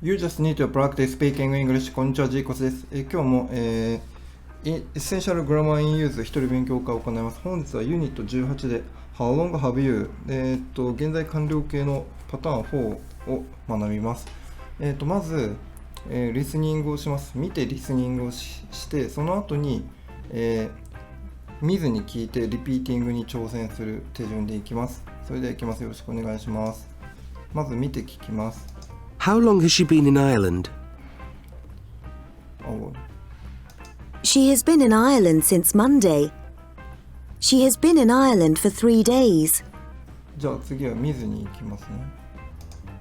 You just need to practice speaking English. こんにちは、ジーコスです。今日も、Essential Grammar in Use 一人勉強会を行います。本日はユニット18で How long have you? 現在完了形のパターン4を学びます。まず、リスニングをします。見てリスニングをして、その後に、見ずに聞いてリピーティングに挑戦する手順でいきます。それではいきます。よろしくお願いします。まず見て聞きます。How long has she been in Ireland? She has been in Ireland since Monday. She has been in Ireland for 3 days. じゃあ次は見ずに行きますね。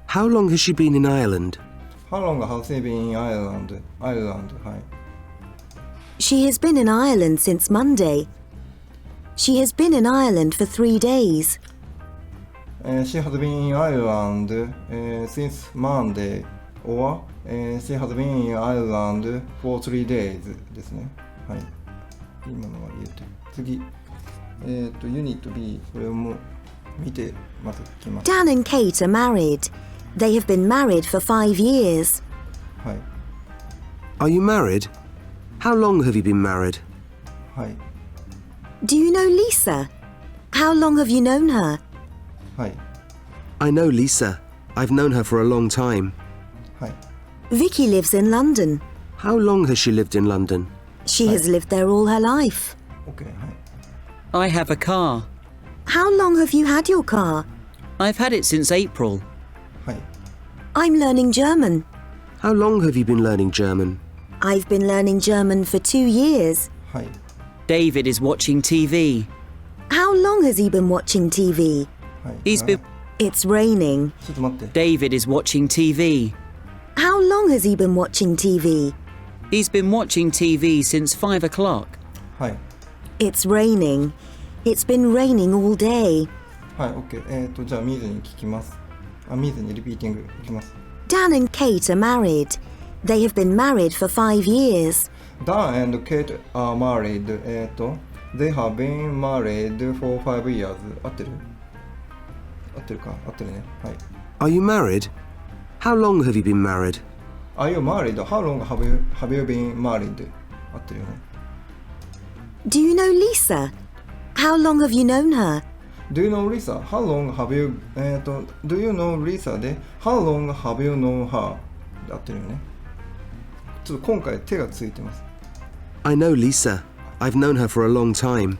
How long has she been in Ireland? How long has she been in Ireland? はい。She has been in Ireland since Monday. She has been in Ireland for 3 days. She has been in Ireland since Monday or she has been in Ireland for 3 days ですね。はい。今のは言えてる。次、ユニット B、これも見てまず聞きます。Dan and Kate are married. They have been married for 5 years. はい。Are you married? How long have you been married? はい。Do you know Lisa? How long have you known her? はい。I know Lisa. I've known her for a long time. はい。Vicky lives in London. How long has she lived in London? She has lived there all her life. OK、はい。I have a car. How long have you had your car? I've had it since April. はい。I'm learning German. How long have you been learning German? I've been learning German for 2 years. はい。David is watching TV. How long has he been watching TV? はい。 He's been. It's raining. ちょっと待って。David is watching TV. How long has he been watching TV? He's been watching TV since 5 o'clock. はい。It's raining. It's been raining all day. はい、OK。じゃあ見ずに聞きます。見ずにリピーティングいきます。Dan and Kate are married. They have been married for 5 years. Dan and Kate are married. They have been married for 5 years. 合ってる？合ってるか？合ってるね。はい。Are you married? How long have you been married? Are you married? How long have you been married? 合ってるよね。Do you know Lisa? How long have you known her? Do you know Lisa? How long have you Do you know Lisa で How long have you known her? で合ってるよね。ちょっと今回手がついてます。I know Lisa. I've known her for a long time.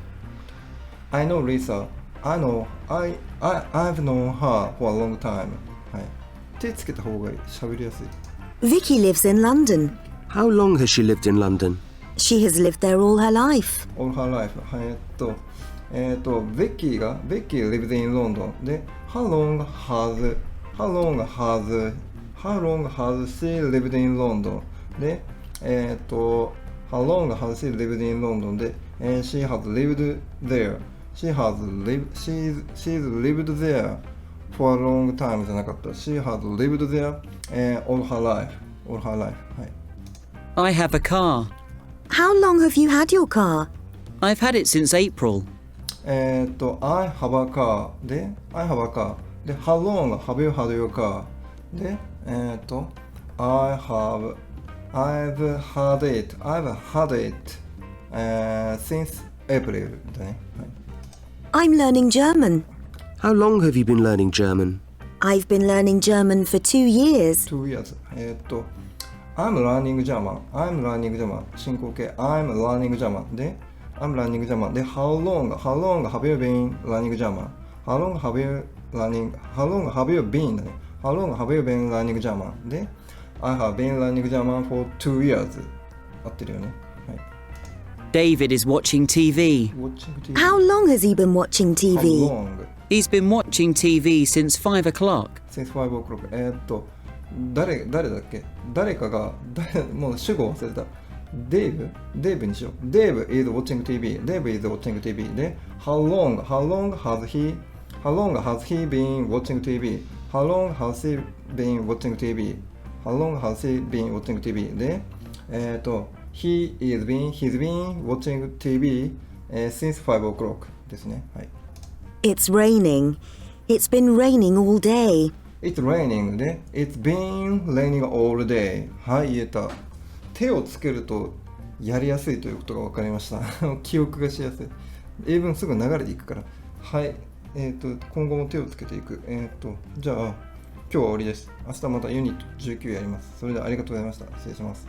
I know Lisa. I've known her for a long time. はい。手つけた方が喋りやすい。Vicky lives in London. How long has she lived in London? She has lived there all her life. All her life. はい。Becky lives in London で How long has she lived in London でHow long has she lived in London でShe has lived there. She's lived there for a long time じゃなかった。She has lived there all her life. All her life. はい。I have a car. How long have you had your car? I've had it since April. I have a car で I have a car で How long have you had your car でI've had it since April だね。はい。I'm learning German. How long have you been learning German? I've been learning German for 2 years. 2 years. I'm learning German 進行形 I'm learning German で I'm learning German で How long have you been learning German? How long have you been だね。How long have you been learning German? で I have been learning German for 2 years 合ってるよね。はい。David is watching TV. Watching TV. How long has he been watching How TV? long? He's been watching TV since 5 o'clock. Since 5 o'clock. 誰だっけ？誰かがもう主語忘れた。デーブにしよう。Dave is watching TV. Dave is watching TV で How long has he been watching TV? How long has he been watching TV? How long has he been watching TV? でHe's been watching TV since 5 o'clock ですね。はい。It's raining. It's been raining all day. It's raining で It's been raining all day。はい、言えた。手をつけるとやりやすいということが分かりました。記憶がしやすい。英文すぐ流れていくから。はい。今後も手をつけていく。じゃあ、今日は終わりです。明日またユニット19やります。それではありがとうございました。失礼します。